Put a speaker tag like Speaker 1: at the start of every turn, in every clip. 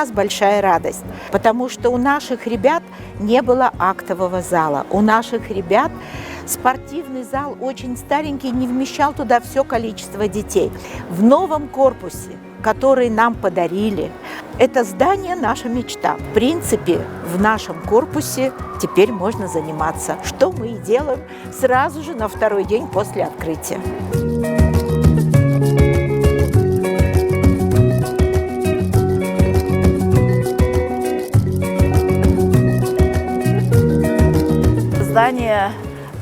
Speaker 1: нас большая радость, потому что у наших ребят не было актового зала. У наших ребят спортивный зал очень старенький, не вмещал туда все количество детей. В новом корпусе, который нам подарили, это здание наша мечта. В принципе, в нашем корпусе теперь можно заниматься, что мы и делаем сразу же на второй день после открытия.
Speaker 2: Здание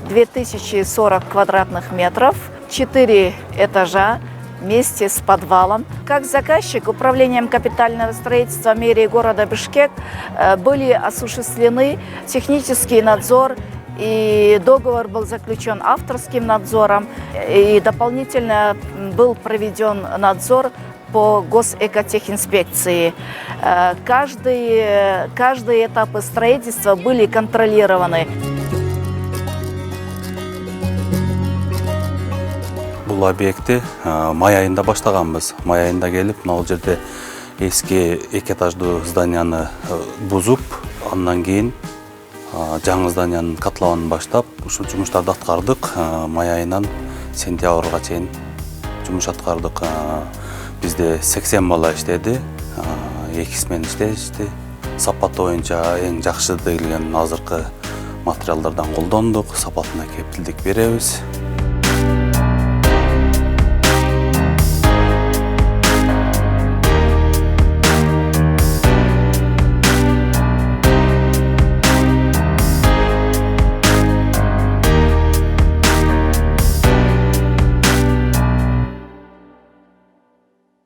Speaker 2: 2040 квадратных метров, 4 этажа вместе с подвалом. Как заказчик управлением капитального строительства мэрии города Бишкек были осуществлены технический надзор, и договор был заключен авторским надзором, и дополнительно был проведен надзор по госэкотехинспекции. Каждые этапы строительства были контролированы.
Speaker 3: Бұл объекті май айында баштағанбыз. Май айында келіп, мына жерде ескі экетажды зданияны бұзып, андан кейін жаңы зданияның котлованын баштап, ушул жұмыштарды аткардык. Май айынан сентябрга чейин жұмыш аткардык. Бизде 80 бала иштеди, 2 смен иштешти. Сапат боюнча эң жакшы деген азыркы материалдардан колдондук, сапатына кептилдик беребиз.